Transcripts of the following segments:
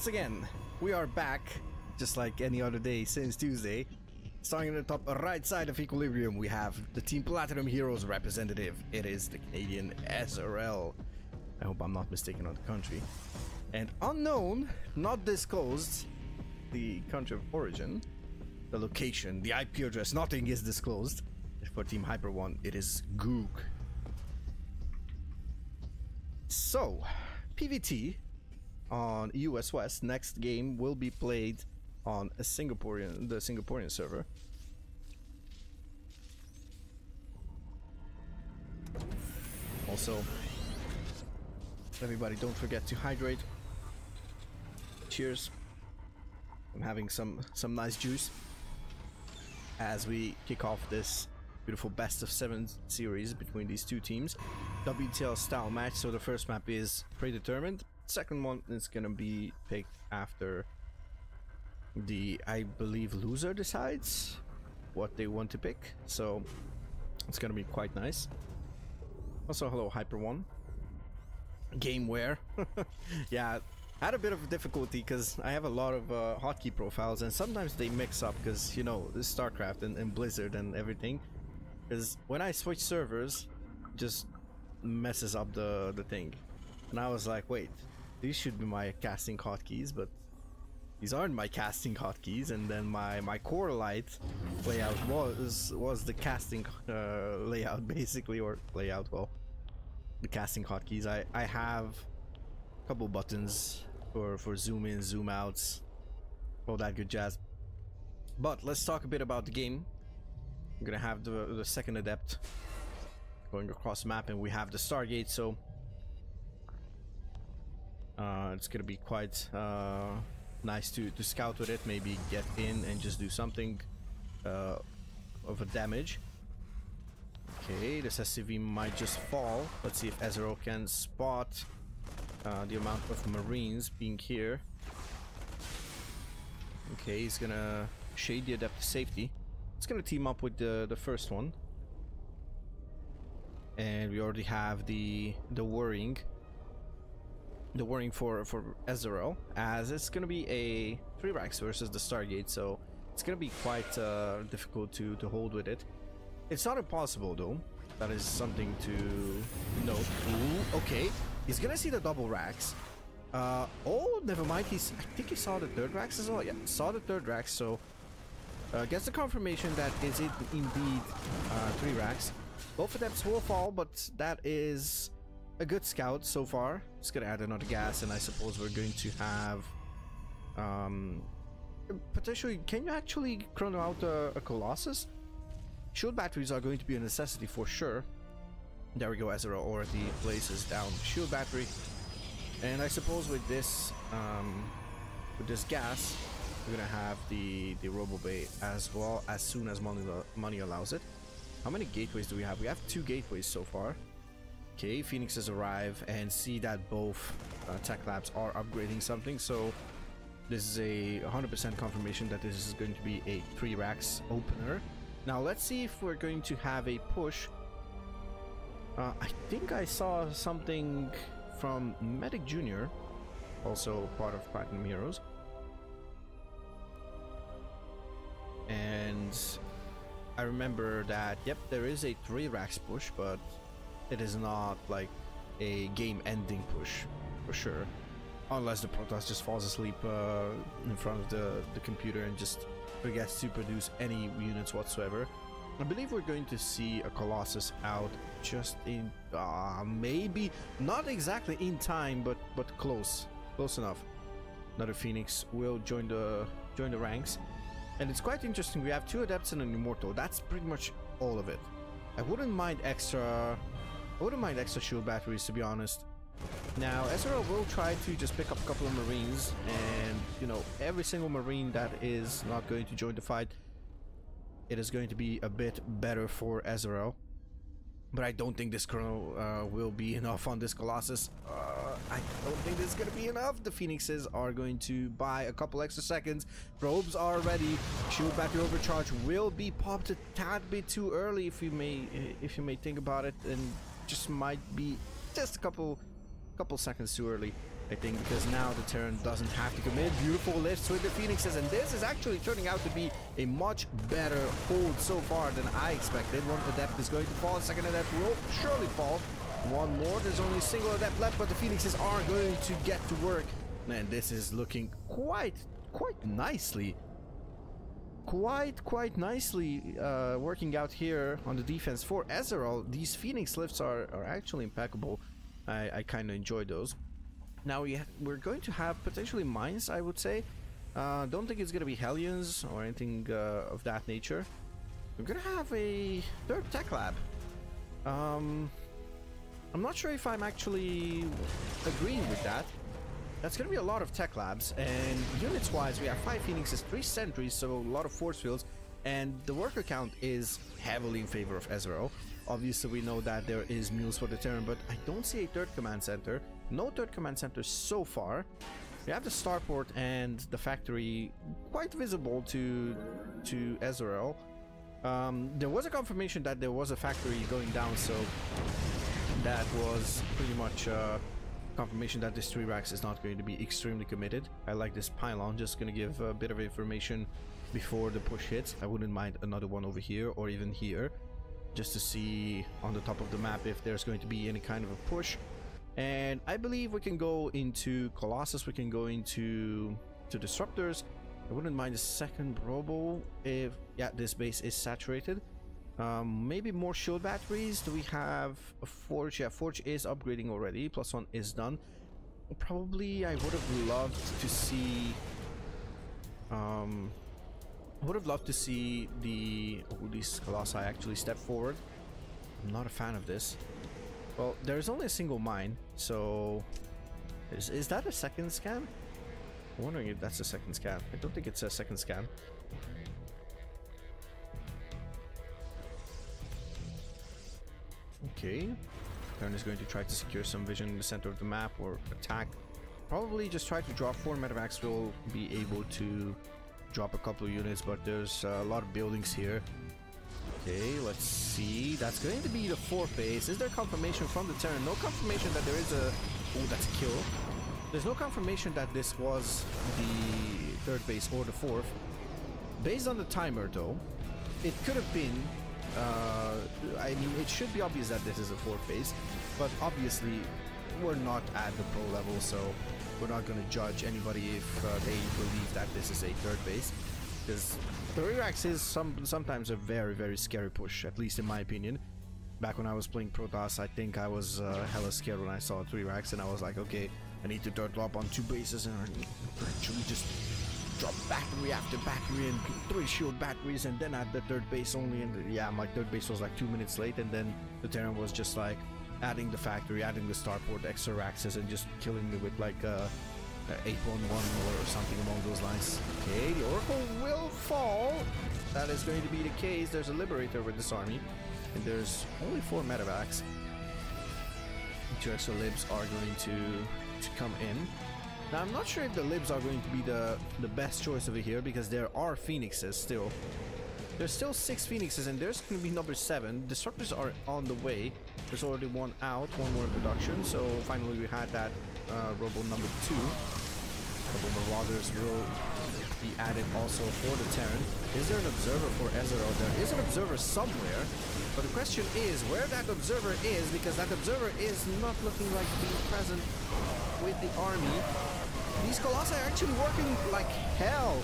once again, we are back, just like any other day since Tuesday. Starting in the top right side of Equilibrium, we have the Team Platinum Heroes representative. It is the Canadian Esarel. I hope I'm not mistaken on the country. And unknown, not disclosed, the country of origin, the location, the IP address, nothing is disclosed. For Team Hyper 1, it is Goog. So, PVT on US West, next game will be played on the Singaporean server. Also, everybody don't forget to hydrate. Cheers. I'm having some nice juice as we kick off this beautiful best of 7 series between these two teams. WTL style match, so the first map is predetermined. Second one is gonna be picked after the, I believe, loser decides what they want to pick, so it's gonna be quite nice. Also, hello Hyper 1. Gameware. Yeah, had a bit of difficulty because I have a lot of hotkey profiles and sometimes they mix up because, you know, this StarCraft and Blizzard and everything. Because when I switch servers, just messes up the thing. And I was like, wait, these should be my casting hotkeys, but these aren't my casting hotkeys. And then my core light layout was the casting layout, basically, or layout, well, the casting hotkeys. I have a couple buttons for zoom in, zoom outs, all that good jazz. But let's talk a bit about the game. I'm gonna have the second adept going across the map, and we have the Stargate, so it's gonna be quite nice to scout with it, maybe get in and just do something of a damage. Okay, this SCV might just fall. Let's see if Esarel can spot the amount of Marines being here. Okay, he's gonna shade the adept to safety. It's gonna team up with the first one. And we already have the worrying for Esarel, as it's gonna be a 3 racks versus the Stargate, so it's gonna be quite difficult to hold with it. It's not impossible though. That is something to note. Ooh, okay, he's gonna see the double racks. Oh, never mind. I think he saw the 3rd racks as well. Yeah, saw the 3rd racks, so gets the confirmation that is it indeed 3 racks. Both adepts will fall, but that is a good scout so far. Just gonna add another gas, and I suppose we're going to have potentially. Can you actually chrono out a Colossus? Shield batteries are going to be a necessity for sure. There we go. Esarel already places down shield battery, and I suppose with this gas, we're gonna have the Robo Bay as well as soon as money allows it. How many gateways do we have? We have 2 gateways so far. Okay, Phoenixes arrive and see that both tech labs are upgrading something, so this is a 100% confirmation that this is going to be a 3 racks opener. Now let's see if we're going to have a push. I think I saw something from Medic Jr., also part of Platinum Heroes. And I remember that, yep, there is a 3 racks push, but it is not like a game-ending push, for sure. Unless the Protoss just falls asleep in front of the computer and just forgets to produce any units whatsoever. I believe we're going to see a Colossus out just in, maybe not exactly in time, but close enough. Another Phoenix will join the ranks, and it's quite interesting. We have 2 adepts and an immortal. That's pretty much all of it. I wouldn't mind extra shield batteries, to be honest. Now, Esarel will try to just pick up a couple of Marines, and, you know, every single Marine that is not going to join the fight, it is going to be a bit better for Esarel. But I don't think this chrono will be enough on this Colossus. I don't think this is going to be enough. The Phoenixes are going to buy a couple extra seconds. Probes are ready. Shield battery overcharge will be popped a tad bit too early, if you may think about it, and just might be just a couple seconds too early. I think, because now the Terran doesn't have to commit. Beautiful lifts with the Phoenixes, and this is actually turning out to be a much better hold so far than I expected. One Adept is going to fall, second Adept will surely fall. One more, there's only a single Adept left, but the Phoenixes are going to get to work. Man, this is looking quite nicely. Quite nicely working out here on the defense for Esarel. These Phoenix lifts are actually impeccable. I kind of enjoy those. Now we're going to have potentially mines, I would say. Don't think it's going to be Hellions or anything of that nature. We're going to have a third tech lab. I'm not sure if I'm actually agreeing with that. That's going to be a lot of tech labs, and units-wise, we have 5 Phoenixes, 3 sentries, so a lot of force fields, and the worker count is heavily in favor of Esarel. Obviously, we know that there is mules for the Terran, but I don't see a third command center. No third command center so far. We have the starport and the factory quite visible to Esarel. There was a confirmation that there was a factory going down, so that was pretty much confirmation that this 3 racks is not going to be extremely committed. I like this pylon, just going to give a bit of information before the push hits. I wouldn't mind another one over here or even here, just to see on the top of the map if there's going to be any kind of a push. And I believe we can go into Colossus, we can go into Disruptors. I wouldn't mind a second Robo if, yeah, this base is saturated. Maybe more shield batteries. Do we have a Forge? Yeah, Forge is upgrading already. +1 is done. Probably I would have loved to see these Colossi actually step forward. I'm not a fan of this. Well, there's only a single mine, so is that a second scan? I'm wondering if that's a second scan. I don't think it's a second scan. Okay, Terran is going to try to secure some vision in the center of the map or attack. Probably just try to drop 4 medevacs. Will be able to drop a couple of units, but there's a lot of buildings here. Okay, let's see. That's going to be the 4th base. Is there confirmation from the Terran? No confirmation that there is a... Oh, that's a kill. There's no confirmation that this was the 3rd base or the 4th. Based on the timer, though, it could have been... I mean, it should be obvious that this is a 4th base, but obviously we're not at the pro level, so we're not going to judge anybody if they believe that this is a 3rd base, because 3 racks is sometimes a very scary push, at least in my opinion. Back when I was playing Protoss, I think I was hella scared when I saw 3 racks, and I was like, okay, I need to turtle up on 2 bases and actually just drop battery after battery and 3 shield batteries, and then at the 3rd base only. And yeah, my 3rd base was like 2 minutes late, and then the Terran was just like adding the factory, adding the starport, extra racks, and just killing me with like 811 or something along those lines. Okay, the Oracle will fall. That is going to be the case. There's a Liberator with this army, and there's only 4 medevacs. 2 extra libs are going to come in. Now, I'm not sure if the libs are going to be the best choice over here, because there are Phoenixes still. There's still 6 Phoenixes, and there's going to be number 7. Disruptors are on the way. There's already 1 out, 1 more in production. So finally we had that Robo number 2. Robo Marauders will be added also for the Terran. Is there an observer for Esarel? There is an observer somewhere, but the question is where that observer is, because that observer is not looking like being present with the army. These Colossi are actually working like hell.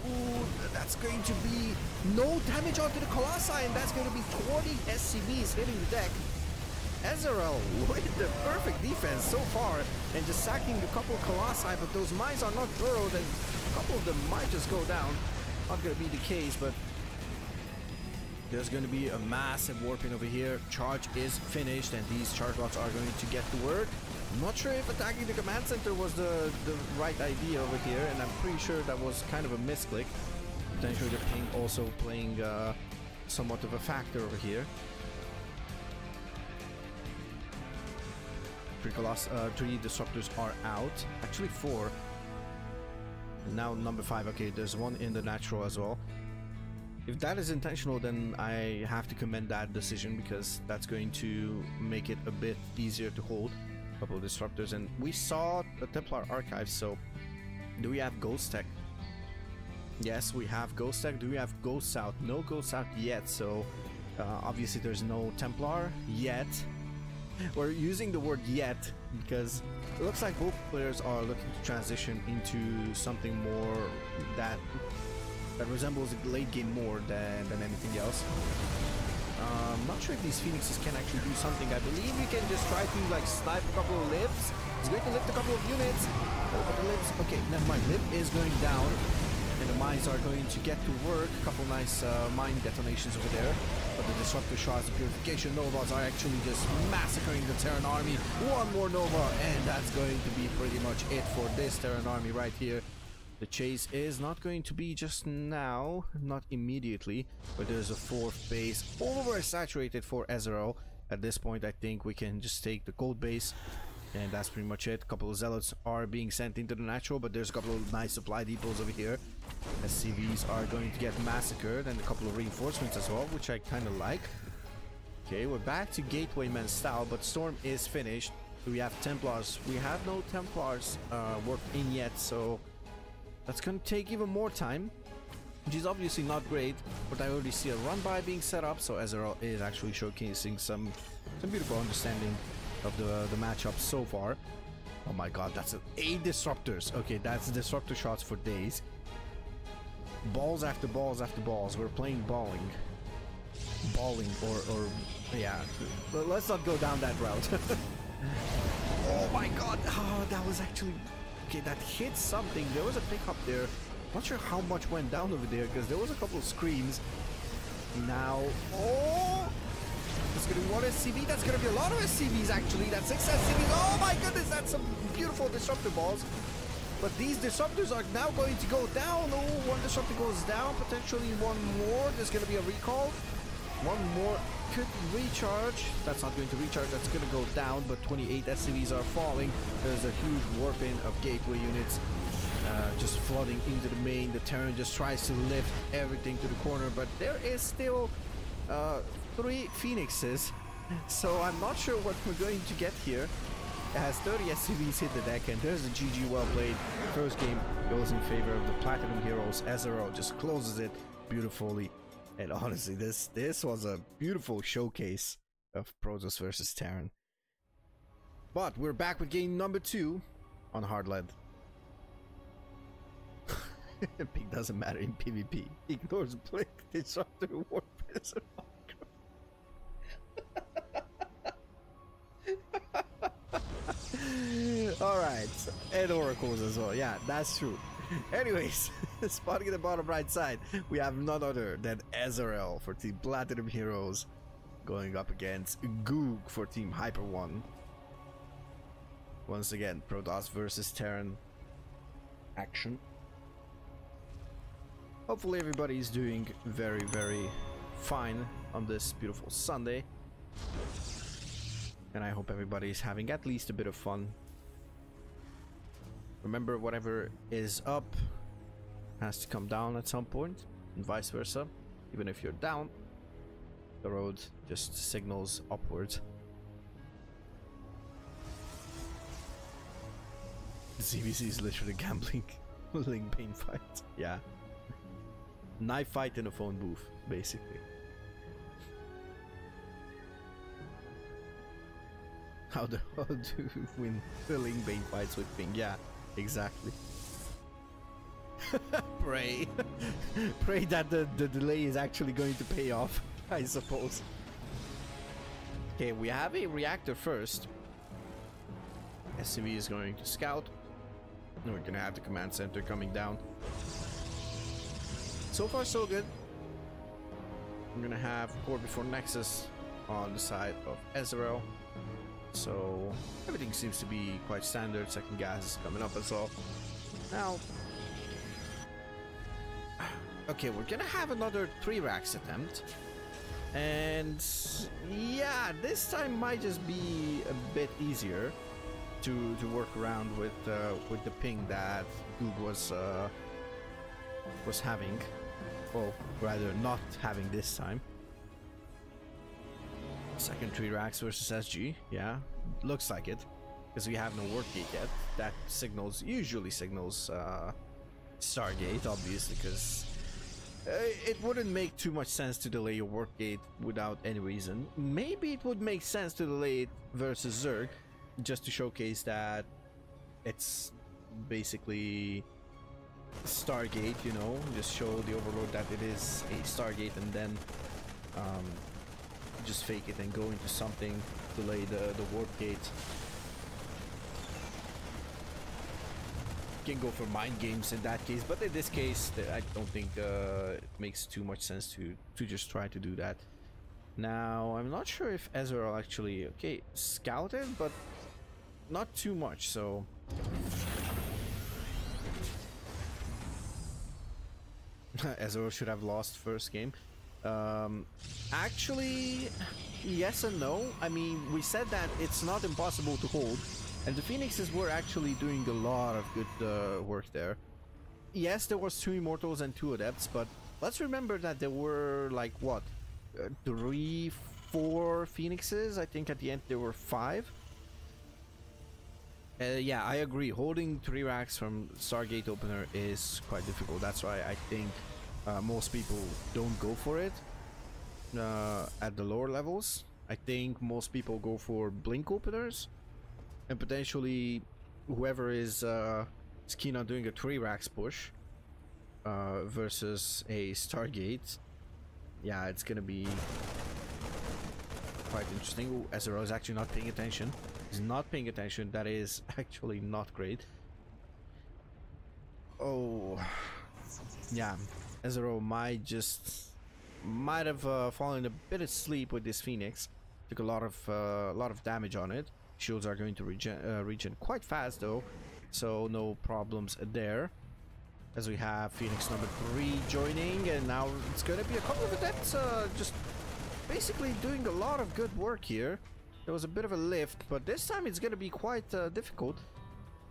Ooh, that's going to be no damage onto the Colossi, and that's going to be 20 SCVs hitting the deck. Esarel with the perfect defense so far, and just sacking a couple of Colossi, but those mines are not burrowed, and a couple of them might just go down. Not going to be the case, but there's going to be a massive warping over here. Charge is finished, and these charge lots are going to get to work. I'm not sure if attacking the command center was the right idea over here, and I'm pretty sure that was kind of a misclick. Potentially the ping also playing somewhat of a factor over here. 3 disruptors are out. Actually 4. And now number 5. Okay, there's 1 in the natural as well. If that is intentional, then I have to commend that decision, because that's going to make it a bit easier to hold. couple of disruptors, and we saw the Templar archive. So do we have ghost tech? Yes, we have ghost tech. Do we have ghosts out? No ghosts out yet, so obviously there's no Templar yet. We're using the word yet because it looks like both players are looking to transition into something more that resembles the late game more than anything else. I'm not sure if these Phoenixes can actually do something. I believe you can just try to like snipe a couple of lives. He's going to lift a couple of units. Okay, never mind. Liv is going down, and the mines are going to get to work. A couple nice mine detonations over there. But the disruptor shots, the purification novas are actually just massacring the Terran army. One more nova, and that's going to be pretty much it for this Terran army right here. The chase is not going to be just now, not immediately, but there's a fourth base oversaturated for Esarel. At this point, I think we can just take the gold base, and that's pretty much it. A couple of zealots are being sent into the natural, but there's a couple of nice supply depots over here. SCVs are going to get massacred, and a couple of reinforcements as well, which I kind of like. Okay, we're back to Gatewayman style, but Storm is finished. We have Templars. We have no Templars worked in yet, so that's going to take even more time, which is obviously not great, but I already see a run-by being set up, so Esarel is actually showcasing some beautiful understanding of the matchup so far. Oh my god, that's 8 disruptors. Okay, that's disruptor shots for days. Balls after balls after balls. We're playing balling. Balling, or yeah. But let's not go down that route. Oh my god, oh, that was actually... Okay, that hit something. There was a pickup there. Not sure how much went down over there because there was a couple of screams. Now, oh, that's gonna be one SCV. That's gonna be a lot of SCVs actually. That's 6 SCVs. Oh my goodness, that's some beautiful disruptor balls. But these disruptors are now going to go down. Oh, one disruptor goes down. Potentially one more. There's gonna be a recall. One more could recharge. That's not going to recharge. That's going to go down, but 28 SCVs are falling. There's a huge warping of gateway units just flooding into the main. The Terran just tries to lift everything to the corner, but there is still 3 Phoenixes, so I'm not sure what we're going to get here. It has 30 SCVs hit the deck, and there's a GG well played. First game goes in favor of the Platinum Heroes. Esarel just closes it beautifully. And honestly, this was a beautiful showcase of Protoss versus Terran. But we're back with game number 2 on hard lead. Ping doesn't matter in PvP. Ignores Blink, Disruptor, Warp Wizard. Alright, and Oracles as well. Yeah, that's true. Anyways, spotting in the bottom right side, we have none other than Esarel for Team Platinum Heroes going up against Goog for Team Hyper One. Once again, Protoss versus Terran action. Hopefully everybody's doing very, very fine on this beautiful Sunday. And I hope everybody's having at least a bit of fun. Remember, whatever is up has to come down at some point, and vice versa. Even if you're down, the road just signals upwards. The CBC is literally gambling. Ling pain fight. Yeah. Knife fight in a phone booth, basically. How do you win Ling Bane fights with ping? Yeah, exactly. Pray. Pray that the delay is actually going to pay off, I suppose. Okay, we have a reactor first. SCV is going to scout. And we're gonna have the command center coming down. So far, so good. I'm gonna have Core Before Nexus on the side of Esarel. So everything seems to be quite standard. Second gas is coming up as well. Now, okay, we're gonna have another 3 racks attempt. And yeah, this time might just be a bit easier to work around with the ping that Goog was having, or rather not having this time. Second 3 racks versus SG, yeah, looks like it. because we have no work gate yet. That usually signals Stargate, obviously, because it wouldn't make too much sense to delay your work gate without any reason. Maybe it would make sense to delay it versus Zerg, just to showcase that it's basically Stargate, you know, just show the Overlord that it is a Stargate, and then just fake it and go into something, delay the warp gate. Can go for mind games in that case, but in this case I don't think it makes too much sense to just try to do that. Now I'm not sure if Esarel actually scouted, but not too much, so Esarel should have lost first game. Actually, yes and no. I mean, we said that it's not impossible to hold, and the Phoenixes were actually doing a lot of good work there. Yes, there was 2 Immortals and 2 Adepts, but let's remember that there were like what, 3, 4 Phoenixes. I think at the end there were 5. Yeah, I agree. Holding 3 racks from Stargate opener is quite difficult. That's why I think most people don't go for it at the lower levels. I think most people go for blink openers, and potentially whoever is keen on doing a 3 racks push versus a Stargate. Yeah, it's gonna be quite interesting. Ooh, Esarel is actually not paying attention. He's not paying attention. That is actually not great. Oh, yeah. Esarel might have fallen a bit asleep with this Phoenix. Took a lot of damage on it. Shields are going to regen quite fast though, so no problems there. As we have Phoenix number 3 joining, and now it's going to be a couple of Adepts just basically doing a lot of good work here. There was a bit of a lift, but this time it's going to be quite difficult.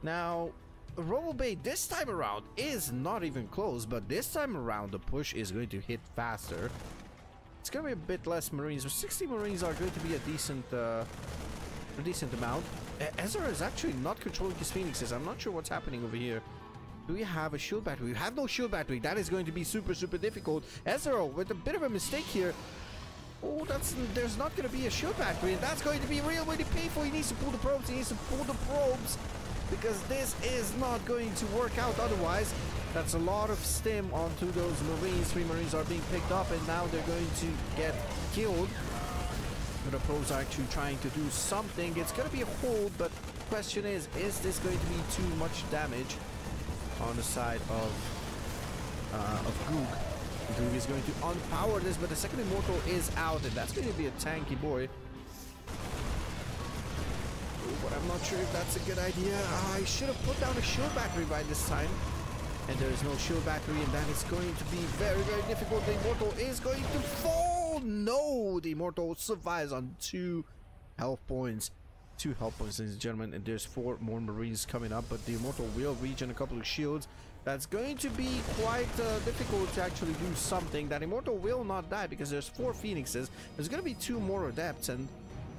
Now, Robo Bay this time around is not even close, but this time around the push is going to hit faster. It's going to be a bit less Marines, but 60 Marines are going to be a decent amount. Ezra is actually not controlling his Phoenixes. I'm not sure what's happening over here. Do we have a shield battery? We have no shield battery. That is going to be super difficult. Ezra with a bit of a mistake here. Oh, there's not going to be a shield battery, and that's going to be really painful. He needs to pull the probes. He needs to pull the probes, because this is not going to work out otherwise. That's a lot of stim onto those Marines. 3 Marines are being picked up, and now they're going to get killed. But the probes are actually trying to do something. It's going to be a hold, but the question is this going to be too much damage on the side of Goog? Goog is going to unpower this, but the second Immortal is out, and that's going to be a tanky boy. But I'm not sure if that's a good idea. I should have put down a shield battery by this time. And there is no shield battery, and that is going to be very difficult. The Immortal is going to fall. No, the Immortal survives on 2 health points. 2 health points, ladies and gentlemen, and there's 4 more Marines coming up, but the Immortal will regen a couple of shields. That's going to be quite difficult to actually do something. That Immortal will not die because there's 4 Phoenixes. There's going to be 2 more Adepts, and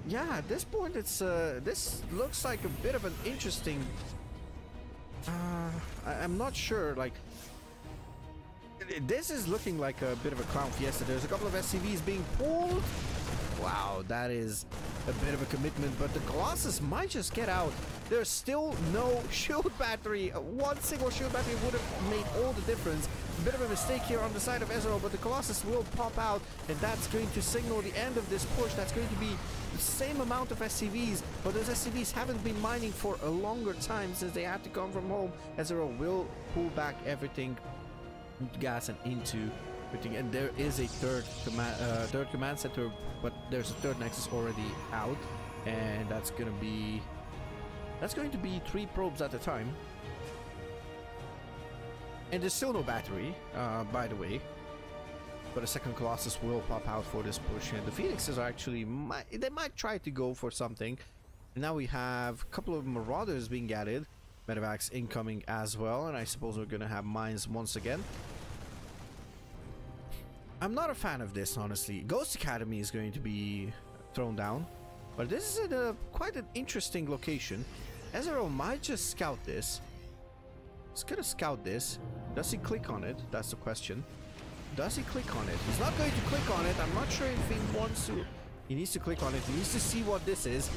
yeah, at this point, it's this looks like a bit of an interesting. I'm not sure. Like, this is looking like a bit of a clown fiesta. There's a couple of SCVs being pulled. Wow, that is a bit of a commitment, but the Colossus might just get out. There's still no shield battery. 1 single shield battery would have made all the difference. A bit of a mistake here on the side of Esarel, but the Colossus will pop out, and that's going to signal the end of this push. That's going to be the same amount of SCVs, but those SCVs haven't been mining for a longer time since they had to come from home. Esarel will pull back everything, gas and into everything, and there is a third command center, but there's a 3rd Nexus already out, and that's going to be 3 probes at a time. And there's still no battery, by the way. But a second Colossus will pop out for this push, and the Phoenixes are actually they might try to go for something. And now we have a couple of Marauders being added, Medevacs incoming as well, and I suppose we're gonna have mines once again. I'm not a fan of this, honestly. Ghost Academy is going to be thrown down, but this is quite an interesting location. Esarel might just scout this. He's gonna scout this. Does he click on it? That's the question. Does he click on it? He's not going to click on it. I'm not sure if he wants to. He needs to click on it. He needs to see what this is.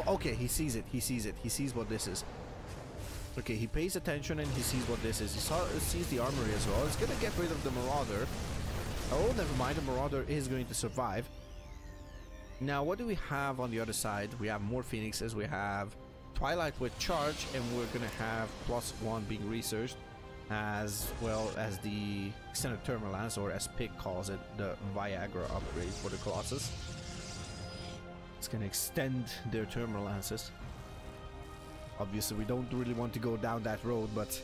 Okay, he sees it. He sees it. He sees what this is. Okay, he pays attention and he sees what this is. He sees the armory as well. He's gonna get rid of the Marauder. Oh, never mind. The Marauder is going to survive. Now, what do we have on the other side? We have more Phoenixes. We have Twilight with charge, and we're gonna have +1 being researched, as well as the extended thermal lance, or as Pig calls it, the Viagra upgrade for the Colossus. It's gonna extend their thermal lances. Obviously, we don't really want to go down that road, but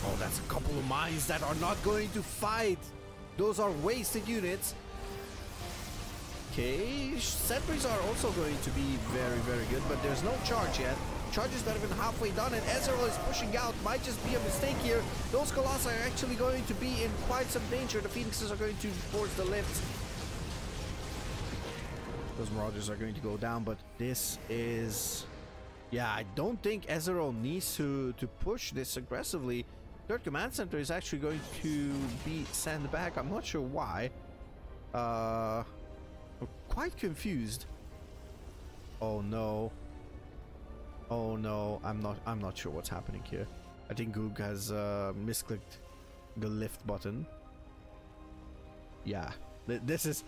oh, that's a couple of mines that are not going to fight. Those are wasted units. Okay, sentries are also going to be very, very good, but there's no charge yet. Charge is not even halfway done, and Esarel is pushing out. Might just be a mistake here. Those Colossi are actually going to be in quite some danger. The Phoenixes are going to force the lift. Those Marauders are going to go down, but this is... yeah, I don't think Esarel needs to push this aggressively. Third command center is actually going to be sent back. I'm not sure why. I'm quite confused. Oh no. Oh no, I'm not sure what's happening here. I think Goog has misclicked the lift button. Yeah, this is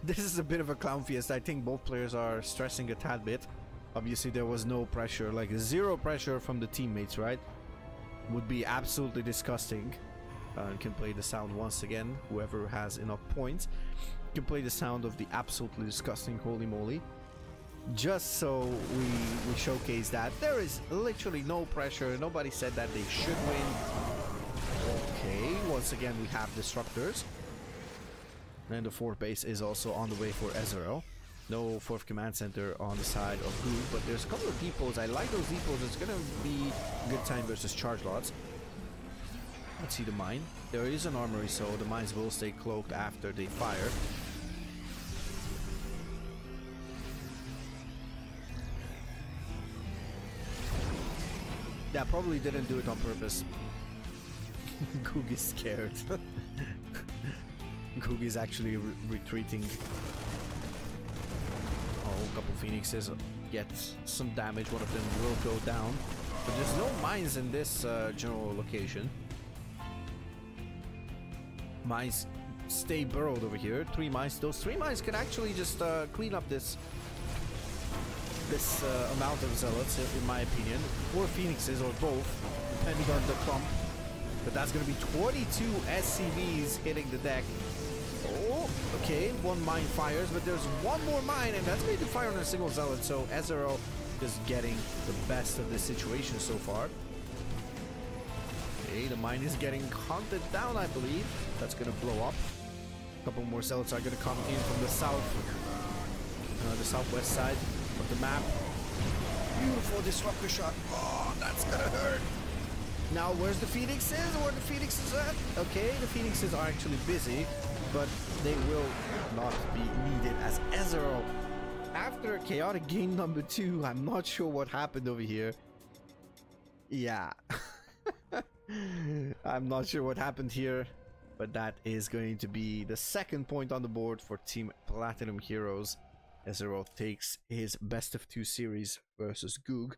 this is a bit of a clown fiesta. I think both players are stressing a tad bit. Obviously there was no pressure, like zero pressure from the teammates, right? Would be absolutely disgusting. Can play the sound once again, whoever has enough points. Can play the sound of the absolutely disgusting holy moly. Just so we showcase that there is literally no pressure. Nobody said that they should win. Okay, once again we have disruptors. And the fourth base is also on the way for Esarel. No fourth command center on the side of Goog, but there's a couple of depots. I like those depots. It's gonna be a good time versus charge lots. Let's see the mine. There is an armory, so the mines will stay cloaked after they fire. Yeah, probably didn't do it on purpose. Goog is scared. Goog is actually retreating. Oh, a couple Phoenixes get some damage. One of them will go down. But there's no mines in this general location. Mines stay burrowed over here. 3 mines. Those 3 mines can actually just clean up this amount of zealots, in my opinion. 4 Phoenixes or both, depending on the clump. But that's going to be 22 SCVs hitting the deck. Oh, okay, 1 mine fires, but there's 1 more mine, and that's going to fire on a single zealot. So Esarel is getting the best of this situation so far. Okay, the mine is getting hunted down, I believe. That's going to blow up. A couple more zealots are going to come in from the south, the southwest side of the map. Beautiful disruptor shot. Oh, that's gonna hurt. Now, where's the Phoenixes? Where the Phoenixes at? Okay, the Phoenixes are actually busy, but they will not be needed as Esarel. After chaotic game number 2, I'm not sure what happened over here. Yeah. I'm not sure what happened here, but that is going to be the 2nd point on the board for Team Platinum Heroes. Esarel takes his best of 2 series versus Goog.